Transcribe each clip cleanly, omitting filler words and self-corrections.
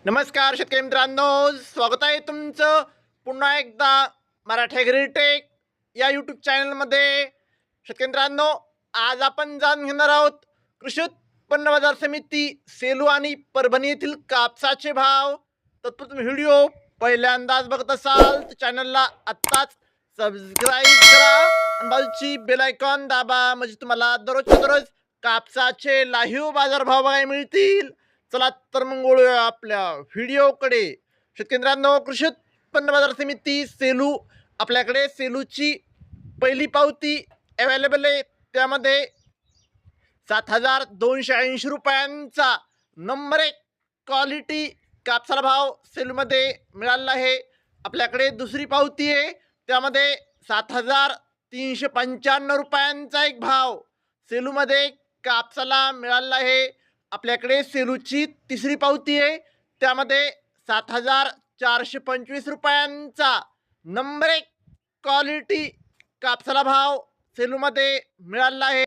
नमस्कार शेतकरी मित्रांनो, स्वागत आहे तुमचं पुन्हा एकदा मराठी ॲग्रीटेक या यूट्यूब चॅनलमध्ये. शेतकरी मित्रांनो, आज आपण जाणून घेणार आहोत कृषी उत्पन्न बाजार समिती सेलू आणि परभणी येथील कापसाचे भाव. तत्पूर्वी व्हिडिओ पहिल्यांदाच बघत असाल तर चॅनलला आत्ताच सबस्क्राईब करा आणि बाजूची बेल आयकॉन दाबा, म्हणजे तुम्हाला दररोजच्या दररोज कापसाचे लाईव्ह बाजारभाव बघायला मिळतील. चला तर मग वळूया आपल्या व्हिडिओकडे. शेतकरी मित्रांनो, कृषी उत्पन्न बाजार समिती सेलू, आपल्याकडे सेलूची पहिली पावती अवेलेबल आहे. त्यामध्ये 7,280 रुपयांचा नंबर 1 क्वालिटी कापसाला भाव सेलूमध्ये मिळाला आहे. आपल्याकडे दुसरी पावती आहे, त्यामध्ये 7,395 रुपयांचा एक भाव सेलूमध्ये कापसाला मिळाला आहे. आपल्याकडे सेलूची तिसरी पावती आहे, त्यामध्ये 7,425 रुपयांचा नंबर 1 क्वालिटी कापसाला भाव सेलूमध्ये मिळाला आहे.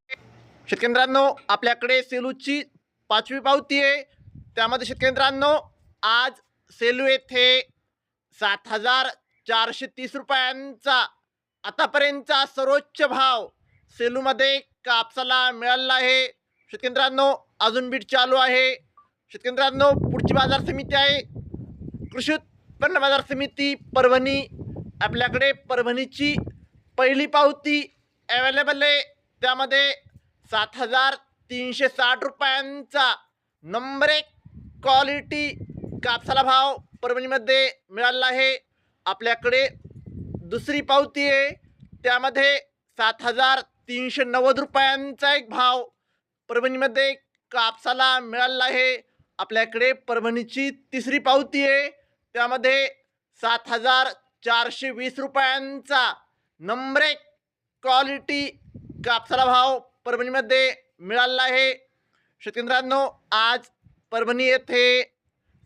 शेतकरी मित्रांनो, आपल्याकडे सेलूची पाचवी पावती आहे, त्यामध्ये शेतकरी मित्रांनो आज सेलू येथे 7,430 रुपयांचा आतापर्यंतचा सर्वोच्च भाव सेलूमध्ये कापसाला मिळाला आहे. शेतकरी मित्रांनो, अजून बीट चालू आहे. शेतकरी मित्रांनो, पुढची बाजार समिती आहे कृषी उत्पन्न बाजार समिती परभणी. आपल्याकडे परभणीची पहिली पावती अवेलेबल आहे, त्यामध्ये 7,360 रुपयांचा नंबर 1 क्वालिटी कापसाला भाव परभणीमध्ये मिळाला आहे. आपल्याकडे दुसरी पावती आहे, त्यामध्ये 7,390 रुपयांचा एक भाव परभणीमध्ये कापसाला मिळाला आहे. आपल्याकडे परभणीची तिसरी पावती आहे, त्यामध्ये 7,420 रुपयांचा नंबर 1 क्वालिटी कापसाला भाव परभणीमध्ये मिळाला आहे. शेतकरी मित्रांनो, आज परभणी येथे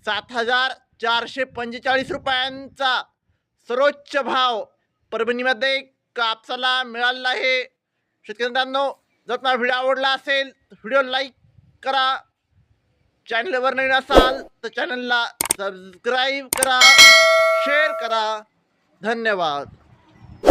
7,445 रुपयांचा सर्वोच्च भाव परभणीमध्ये कापसाला मिळाला आहे. शेतकरी मित्रांनो, जर तुम्हाला व्हिडिओ आवडला असेल तर व्हिडिओ लाईक करा. चॅनलवर नवीन असाल तर चॅनलला सबस्क्राईब करा, शेअर करा. धन्यवाद.